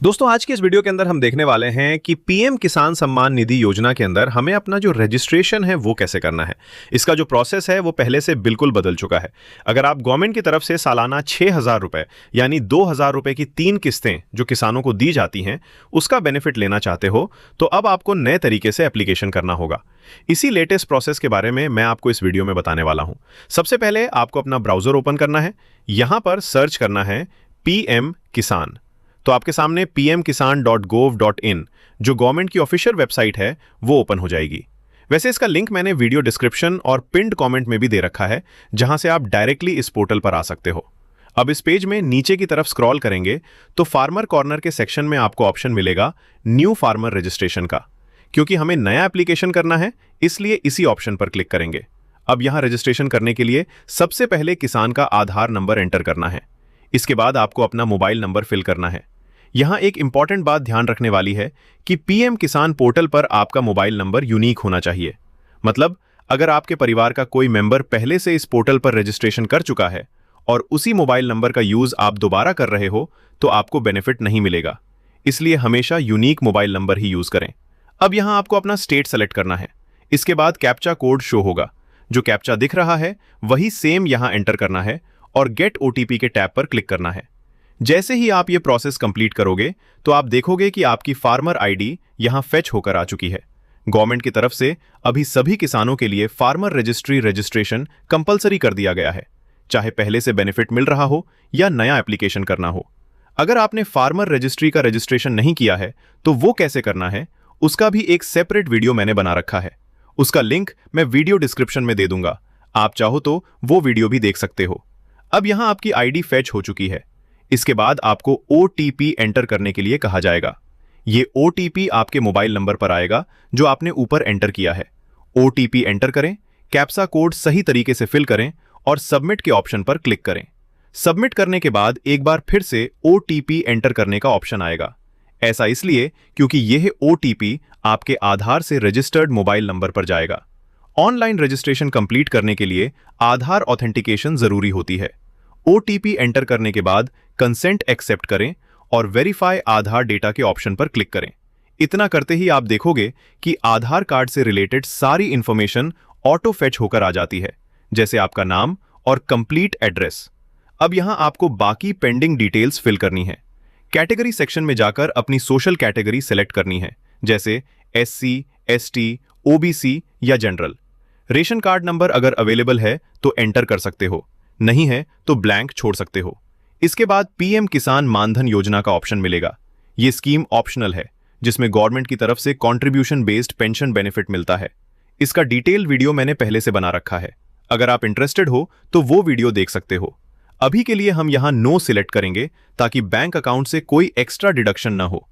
दोस्तों, आज की इस वीडियो के अंदर हम देखने वाले हैं कि पीएम किसान सम्मान निधि योजना के अंदर हमें अपना जो रजिस्ट्रेशन है वो कैसे करना है। इसका जो प्रोसेस है वो पहले से बिल्कुल बदल चुका है। अगर आप गवर्नमेंट की तरफ से सालाना 6,000 रुपए यानी 2,000 रुपए की 3 किस्तें जो किसानों को दी जाती हैं उसका बेनिफिट लेना चाहते हो तो अब आपको नए तरीके से एप्लीकेशन करना होगा। इसी लेटेस्ट प्रोसेस के बारे में मैं आपको इस वीडियो में बताने वाला हूं। सबसे पहले आपको अपना ब्राउजर ओपन करना है। यहां पर सर्च करना है पीएम किसान। तो आपके सामने pmkisan.gov.in जो गवर्नमेंट की ऑफिशियल वेबसाइट है वो ओपन हो जाएगी। वैसे इसका लिंक मैंने वीडियो डिस्क्रिप्शन और पिंड कमेंट में भी दे रखा है, जहां से आप डायरेक्टली इस पोर्टल पर आ सकते हो। अब इस पेज में नीचे की तरफ स्क्रॉल करेंगे तो फार्मर कॉर्नर के सेक्शन में आपको ऑप्शन मिलेगा न्यू फार्मर रजिस्ट्रेशन का। क्योंकि हमें नया एप्लीकेशन करना है इसलिए इसी ऑप्शन पर क्लिक करेंगे। अब यहां रजिस्ट्रेशन करने के लिए सबसे पहले किसान का आधार नंबर एंटर करना है। इसके बाद आपको अपना मोबाइल नंबर फिल करना है। यहां एक इंपॉर्टेंट बात ध्यान रखने वाली है कि पीएम किसान पोर्टल पर आपका मोबाइल नंबर यूनिक होना चाहिए। मतलब अगर आपके परिवार का कोई मेंबर पहले से इस पोर्टल पर रजिस्ट्रेशन कर चुका है और उसी मोबाइल नंबर का यूज आप दोबारा कर रहे हो तो आपको बेनिफिट नहीं मिलेगा। इसलिए हमेशा यूनिक मोबाइल नंबर ही यूज करें। अब यहां आपको अपना स्टेट सेलेक्ट करना है। इसके बाद कैप्चा कोड शो होगा। जो कैप्चा दिख रहा है वही सेम यहां एंटर करना है और गेट ओटीपी के टैब पर क्लिक करना है। जैसे ही आप ये प्रोसेस कंप्लीट करोगे तो आप देखोगे कि आपकी फार्मर आईडी यहां फेच होकर आ चुकी है। गवर्नमेंट की तरफ से अभी सभी किसानों के लिए फार्मर रजिस्ट्री रजिस्ट्रेशन कंपलसरी कर दिया गया है, चाहे पहले से बेनिफिट मिल रहा हो या नया एप्लीकेशन करना हो। अगर आपने फार्मर रजिस्ट्री का रजिस्ट्रेशन नहीं किया है तो वो कैसे करना है उसका भी एक सेपरेट वीडियो मैंने बना रखा है। उसका लिंक मैं वीडियो डिस्क्रिप्शन में दे दूंगा, आप चाहो तो वो वीडियो भी देख सकते हो। अब यहां आपकी आईडी फेच हो चुकी है। इसके बाद आपको ओटीपी एंटर करने के लिए कहा जाएगा। ये ओटीपी आपके मोबाइल नंबर पर आएगा जो आपने ऊपर एंटर किया है। ओटीपी एंटर करें, कैप्सा कोड सही तरीके से फिल करें और सबमिट के ऑप्शन पर क्लिक करें। सबमिट करने के बाद एक बार फिर से ओटीपी एंटर करने का ऑप्शन आएगा। ऐसा इसलिए क्योंकि यह ओटीपी आपके आधार से रजिस्टर्ड मोबाइल नंबर पर जाएगा। ऑनलाइन रजिस्ट्रेशन कंप्लीट करने के लिए आधार ऑथेंटिकेशन जरूरी होती है। ओटीपी एंटर करने के बाद कंसेंट एक्सेप्ट करें और वेरीफाई आधार डेटा के ऑप्शन पर क्लिक करें। इतना करते ही आप देखोगे कि आधार कार्ड से रिलेटेड सारी इंफॉर्मेशन ऑटो फेच होकर आ जाती है, जैसे आपका नाम और कंप्लीट एड्रेस। अब यहां आपको बाकी पेंडिंग डिटेल्स फिल करनी है। कैटेगरी सेक्शन में जाकर अपनी सोशल कैटेगरी सेलेक्ट करनी है, जैसे एससी, एसटी, ओबीसी या जनरल। रेशन कार्ड नंबर अगर अवेलेबल है तो एंटर कर सकते हो, नहीं है तो ब्लैंक छोड़ सकते हो। इसके बाद पीएम किसान मानधन योजना का ऑप्शन मिलेगा। यह स्कीम ऑप्शनल है जिसमें गवर्नमेंट की तरफ से कंट्रीब्यूशन बेस्ड पेंशन बेनिफिट मिलता है। इसका डिटेल वीडियो मैंने पहले से बना रखा है, अगर आप इंटरेस्टेड हो तो वो वीडियो देख सकते हो। अभी के लिए हम यहां नो सिलेक्ट करेंगे ताकि बैंक अकाउंट से कोई एक्स्ट्रा डिडक्शन ना हो।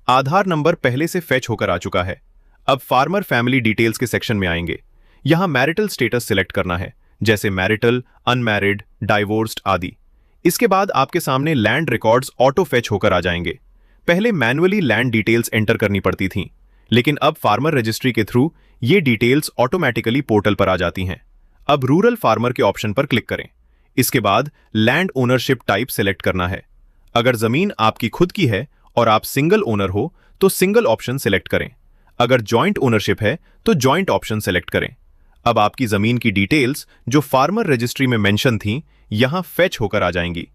आधार नंबर पहले से फेच होकर आ चुका है। अब फार्मर फैमिली डिटेल्स के सेक्शन में आएंगे। यहां मैरिटल स्टेटस सिलेक्ट करना है, जैसे मैरिटल, अनमैरिड, डाइवोर्स्ड आदि। इसके बाद आपके सामने लैंड रिकॉर्ड्स ऑटो फेच होकर आ जाएंगे। पहले मैन्युअली लैंड डिटेल्स एंटर करनी पड़ती थीं, लेकिन अब फार्मर रजिस्ट्री के थ्रू ये डिटेल्स ऑटोमेटिकली पोर्टल पर आ जाती हैं। अब रूरल फार्मर के ऑप्शन पर क्लिक करें। इसके बाद लैंड ओनरशिप टाइप सेलेक्ट करना है। अगर जमीन आपकी खुद की है और आप सिंगल ओनर हो तो सिंगल ऑप्शन सेलेक्ट करें। अगर जॉइंट ओनरशिप है तो जॉइंट ऑप्शन सेलेक्ट करें। अब आपकी जमीन की डिटेल्स जो फार्मर रजिस्ट्री में मेंशन थी यहां फेच होकर आ जाएंगी।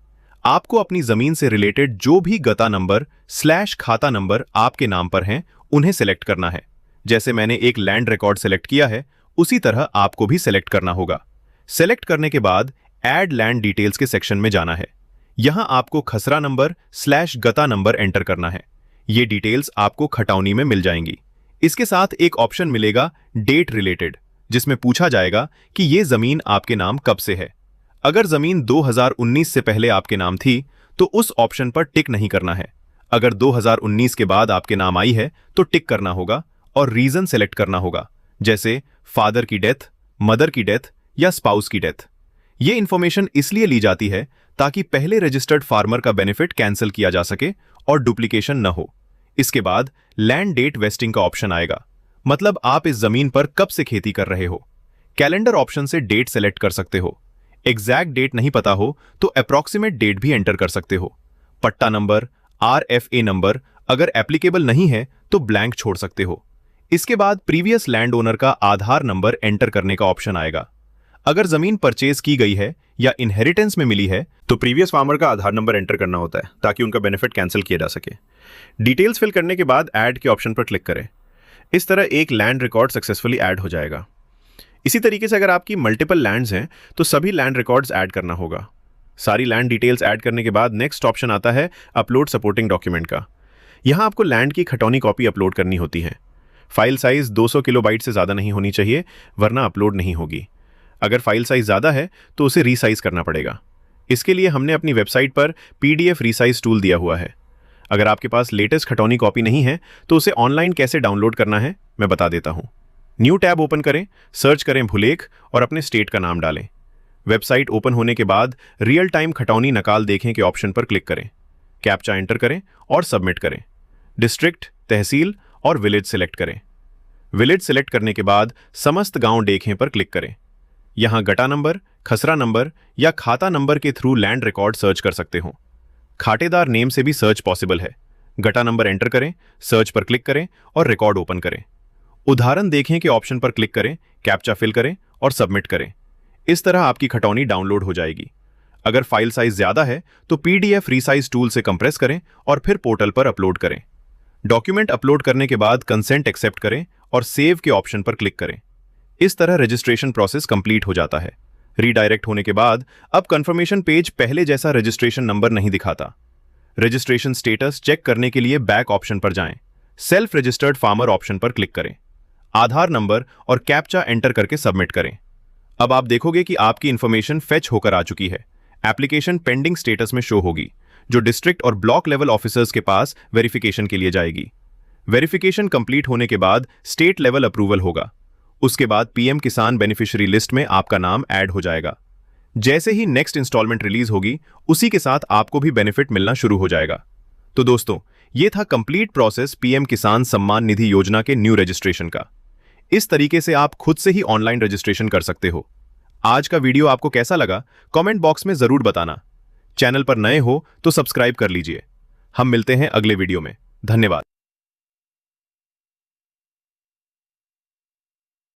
आपको अपनी जमीन से रिलेटेड जो भी गता नंबर / खाता नंबर आपके नाम पर हैं उन्हें सेलेक्ट करना है। जैसे मैंने एक लैंड रिकॉर्ड सेलेक्ट किया है उसी तरह आपको भी सेलेक्ट करना होगा। सेलेक्ट करने के बाद ऐड लैंड डिटेल्स के सेक्शन में जाना है। यहां आपको खसरा नंबर / गता नंबर एंटर करना है। ये डिटेल्स आपको खटौनी में मिल जाएंगी। इसके साथ एक ऑप्शन मिलेगा डेट रिलेटेड, जिसमें पूछा जाएगा कि ये जमीन आपके नाम कब से है। अगर जमीन 2019 से पहले आपके नाम थी तो उस ऑप्शन पर टिक नहीं करना है। अगर 2019 के बाद आपके नाम आई है तो टिक करना होगा और रीजन सेलेक्ट करना होगा, जैसे फादर की डेथ, मदर की डेथ या स्पाउस की डेथ। ये इंफॉर्मेशन इसलिए ली जाती है ताकि पहले रजिस्टर्ड फार्मर का बेनिफिट कैंसिल किया जा सके और डुप्लीकेशन न हो। इसके बाद लैंड डेट वेस्टिंग का ऑप्शन आएगा, मतलब आप इस जमीन पर कब से खेती कर रहे हो। कैलेंडर ऑप्शन से डेट सेलेक्ट कर सकते हो। एग्जैक्ट डेट नहीं पता हो तो अप्रॉक्सीमेट डेट भी एंटर कर सकते हो। पट्टा नंबर, RFA नंबर अगर एप्लीकेबल नहीं है तो ब्लैंक छोड़ सकते हो। इसके बाद प्रीवियस लैंड ओनर का आधार नंबर एंटर करने का ऑप्शन आएगा। अगर जमीन परचेज की गई है या इनहेरिटेंस में मिली है तो प्रीवियस फार्मर का आधार नंबर एंटर करना होता है ताकि उनका बेनिफिट कैंसिल किया जा सके। डिटेल्स फिल करने के बाद ऐड के ऑप्शन पर क्लिक करें। इस तरह एक लैंड रिकॉर्ड सक्सेसफुली ऐड हो जाएगा। इसी तरीके से अगर आपकी मल्टीपल लैंड्स हैं तो सभी लैंड रिकॉर्ड्स ऐड करना होगा। सारी लैंड डिटेल्स ऐड करने के बाद नेक्स्ट ऑप्शन आता है अपलोड सपोर्टिंग डॉक्यूमेंट का। यहां आपको लैंड की खतौनी कॉपी अपलोड करनी होती है। फाइल साइज 200 किलोबाइट से ज़्यादा नहीं होनी चाहिए, वरना अपलोड नहीं होगी। अगर फाइल साइज ज़्यादा है तो उसे रीसाइज करना पड़ेगा। इसके लिए हमने अपनी वेबसाइट पर PDF रीसाइज टूल दिया हुआ है। अगर आपके पास लेटेस्ट खतौनी कॉपी नहीं है तो उसे ऑनलाइन कैसे डाउनलोड करना है मैं बता देता हूँ। न्यू टैब ओपन करें, सर्च करें भुलेख और अपने स्टेट का नाम डालें। वेबसाइट ओपन होने के बाद रियल टाइम खतौनी नकाल देखें के ऑप्शन पर क्लिक करें। कैप्चा एंटर करें और सबमिट करें। डिस्ट्रिक्ट, तहसील और विलेज सिलेक्ट करें। विलेज सिलेक्ट करने के बाद समस्त गांव देखें पर क्लिक करें। यहां गटा नंबर, खसरा नंबर या खाता नंबर के थ्रू लैंड रिकॉर्ड सर्च कर सकते हो। खातेदार नेम से भी सर्च पॉसिबल है। गटा नंबर एंटर करें, सर्च पर क्लिक करें और रिकॉर्ड ओपन करें। उदाहरण देखें के ऑप्शन पर क्लिक करें, कैप्चा फिल करें और सबमिट करें। इस तरह आपकी खतौनी डाउनलोड हो जाएगी। अगर फाइल साइज ज्यादा है तो PDF रीसाइज टूल से कंप्रेस करें और फिर पोर्टल पर अपलोड करें। डॉक्यूमेंट अपलोड करने के बाद कंसेंट एक्सेप्ट करें और सेव के ऑप्शन पर क्लिक करें। इस तरह रजिस्ट्रेशन प्रोसेस कंप्लीट हो जाता है। रीडायरेक्ट होने के बाद अब कंफर्मेशन पेज पहले जैसा रजिस्ट्रेशन नंबर नहीं दिखाता। रजिस्ट्रेशन स्टेटस चेक करने के लिए बैक ऑप्शन पर जाएं। सेल्फ रजिस्टर्ड फार्मर ऑप्शन पर क्लिक करें। आधार नंबर और कैप्चा एंटर करके सबमिट करें। अब आप देखोगे कि आपकी इंफॉर्मेशन फेच होकर आ चुकी है। एप्लीकेशन पेंडिंग स्टेटस में शो होगी, जो डिस्ट्रिक्ट और ब्लॉक लेवल ऑफिसर्स के पास वेरिफिकेशन के लिए जाएगी। वेरिफिकेशन कंप्लीट होने के बाद स्टेट लेवल अप्रूवल होगा। उसके बाद PM किसान बेनिफिशियरी लिस्ट में आपका नाम ऐड हो जाएगा। जैसे ही नेक्स्ट इंस्टॉलमेंट रिलीज होगी, उसी के साथ आपको भी बेनिफिट मिलना शुरू हो जाएगा। तो दोस्तों, ये था कंप्लीट प्रोसेस PM किसान सम्मान निधि योजना के न्यू रजिस्ट्रेशन का। इस तरीके से आप खुद से ही ऑनलाइन रजिस्ट्रेशन कर सकते हो। आज का वीडियो आपको कैसा लगा कमेंट बॉक्स में जरूर बताना। चैनल पर नए हो तो सब्सक्राइब कर लीजिए। हम मिलते हैं अगले वीडियो में। धन्यवाद।